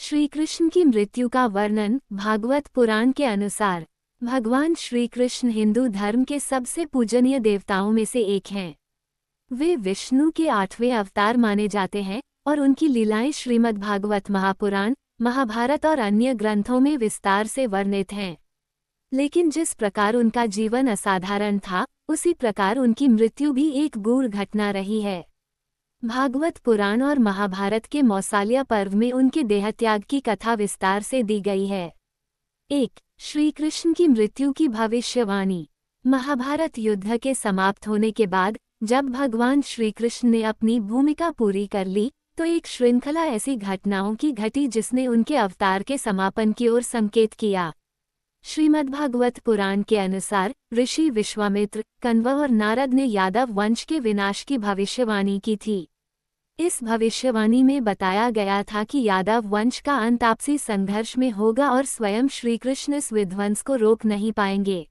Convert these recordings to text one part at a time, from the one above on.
श्री कृष्ण की मृत्यु का वर्णन भागवत पुराण के अनुसार। भगवान श्री कृष्ण हिंदू धर्म के सबसे पूजनीय देवताओं में से एक हैं। वे विष्णु के 8वें अवतार माने जाते हैं और उनकी लीलाएं श्रीमद् भागवत महापुराण, महाभारत और अन्य ग्रंथों में विस्तार से वर्णित हैं। लेकिन जिस प्रकार उनका जीवन असाधारण था, उसी प्रकार उनकी मृत्यु भी एक गूढ़ घटना रही है। भागवत पुराण और महाभारत के मौसालिया पर्व में उनके देहत्याग की कथा विस्तार से दी गई है। 1. श्री कृष्ण की मृत्यु की भविष्यवाणी। महाभारत युद्ध के समाप्त होने के बाद जब भगवान श्री कृष्ण ने अपनी भूमिका पूरी कर ली, तो एक श्रृंखला ऐसी घटनाओं की घटी जिसने उनके अवतार के समापन की ओर संकेत किया। श्रीमद्भागवत पुराण के अनुसार ऋषि विश्वामित्र, कण्व और नारद ने यादव वंश के विनाश की भविष्यवाणी की थी। इस भविष्यवाणी में बताया गया था कि यादव वंश का अंत आपसी संघर्ष में होगा और स्वयं श्रीकृष्ण इस विध्वंस को रोक नहीं पाएंगे।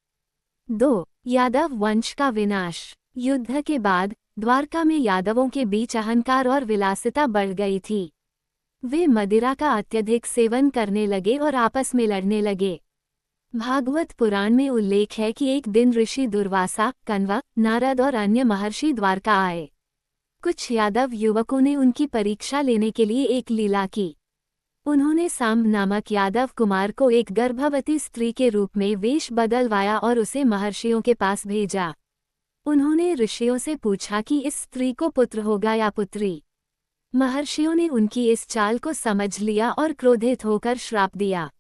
2. यादव वंश का विनाश। युद्ध के बाद द्वारका में यादवों के बीच अहंकार और विलासिता बढ़ गई थी। वे मदिरा का अत्यधिक सेवन करने लगे और आपस में लड़ने लगे। भागवत पुराण में उल्लेख है कि एक दिन ऋषि दुर्वासा, कण्व, नारद और अन्य महर्षि द्वारका आए। कुछ यादव युवकों ने उनकी परीक्षा लेने के लिए एक लीला की। उन्होंने सांब नामक यादव कुमार को एक गर्भवती स्त्री के रूप में वेश बदलवाया और उसे महर्षियों के पास भेजा। उन्होंने ऋषियों से पूछा कि इस स्त्री को पुत्र होगा या पुत्री। महर्षियों ने उनकी इस चाल को समझ लिया और क्रोधित होकर श्राप दिया।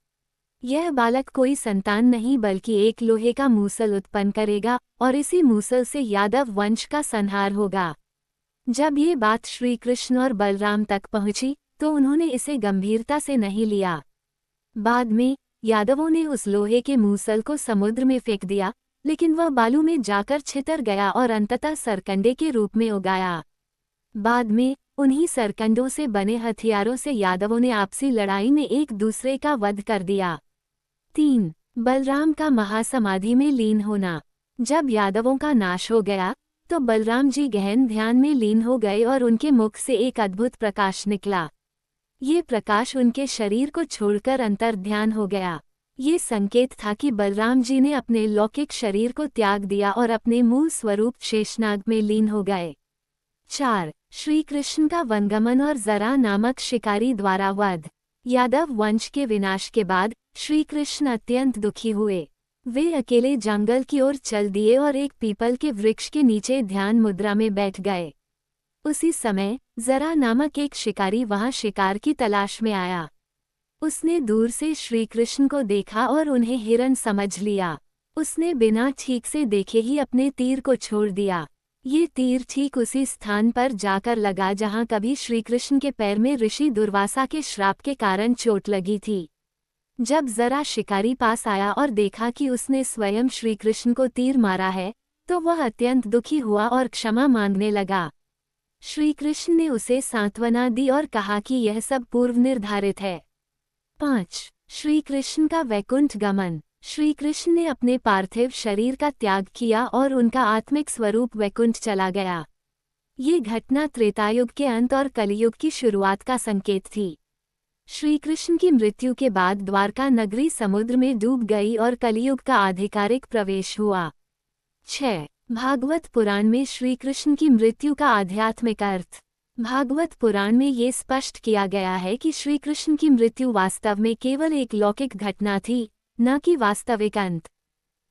यह बालक कोई संतान नहीं बल्कि एक लोहे का मूसल उत्पन्न करेगा और इसी मूसल से यादव वंश का संहार होगा। जब ये बात श्री कृष्ण और बलराम तक पहुंची तो उन्होंने इसे गंभीरता से नहीं लिया। बाद में यादवों ने उस लोहे के मूसल को समुद्र में फेंक दिया, लेकिन वह बालू में जाकर छितर गया और अंततः सरकंडे के रूप में उगाया। बाद में उन्हीं सरकंडों से बने हथियारों से यादवों ने आपसी लड़ाई में एक दूसरे का वध कर दिया। 3. बलराम का महासमाधि में लीन होना। जब यादवों का नाश हो गया तो बलराम जी गहन ध्यान में लीन हो गए और उनके मुख से एक अद्भुत प्रकाश निकला। ये प्रकाश उनके शरीर को छोड़कर अंतर्ध्यान हो गया। ये संकेत था कि बलराम जी ने अपने लौकिक शरीर को त्याग दिया और अपने मूल स्वरूप शेषनाग में लीन हो गए। 4. श्री कृष्ण का वनगमन और जरा नामक शिकारी द्वारा वध। यादव वंश के विनाश के बाद श्री कृष्ण अत्यंत दुखी हुए। वे अकेले जंगल की ओर चल दिए और एक पीपल के वृक्ष के नीचे ध्यान मुद्रा में बैठ गए। उसी समय जरा नामक एक शिकारी वहां शिकार की तलाश में आया। उसने दूर से श्री कृष्ण को देखा और उन्हें हिरन समझ लिया। उसने बिना ठीक से देखे ही अपने तीर को छोड़ दिया। ये तीर ठीक उसी स्थान पर जाकर लगा जहां कभी श्रीकृष्ण के पैर में ऋषि दुर्वासा के श्राप के कारण चोट लगी थी। जब जरा शिकारी पास आया और देखा कि उसने स्वयं श्रीकृष्ण को तीर मारा है, तो वह अत्यंत दुखी हुआ और क्षमा मांगने लगा। श्रीकृष्ण ने उसे सांत्वना दी और कहा कि यह सब पूर्व निर्धारित है। 5. श्रीकृष्ण का वैकुंठ गमन। श्री कृष्ण ने अपने पार्थिव शरीर का त्याग किया और उनका आत्मिक स्वरूप वैकुंठ चला गया। ये घटना त्रेतायुग के अंत और कलियुग की शुरुआत का संकेत थी। श्री कृष्ण की मृत्यु के बाद द्वारका नगरी समुद्र में डूब गई और कलियुग का आधिकारिक प्रवेश हुआ। 6. भागवत पुराण में श्री कृष्ण की मृत्यु का आध्यात्मिक अर्थ। भागवत पुराण में ये स्पष्ट किया गया है कि श्री कृष्ण की मृत्यु वास्तव में केवल एक लौकिक घटना थी, न कि वास्तविक अंत।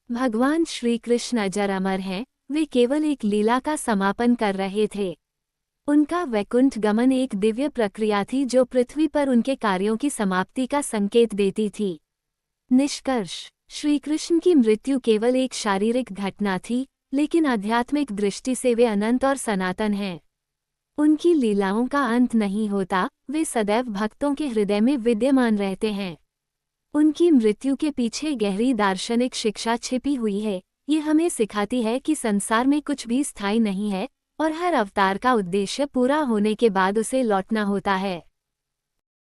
भगवान श्री कृष्ण अजर अमर हैं, वे केवल एक लीला का समापन कर रहे थे। उनका वैकुंठ गमन एक दिव्य प्रक्रिया थी जो पृथ्वी पर उनके कार्यों की समाप्ति का संकेत देती थी। निष्कर्ष: श्री कृष्ण की मृत्यु केवल एक शारीरिक घटना थी, लेकिन आध्यात्मिक दृष्टि से वे अनंत और सनातन हैं। उनकी लीलाओं का अंत नहीं होता, वे सदैव भक्तों के हृदय में विद्यमान रहते हैं। उनकी मृत्यु के पीछे गहरी दार्शनिक शिक्षा छिपी हुई है। ये हमें सिखाती है कि संसार में कुछ भी स्थायी नहीं है और हर अवतार का उद्देश्य पूरा होने के बाद उसे लौटना होता है।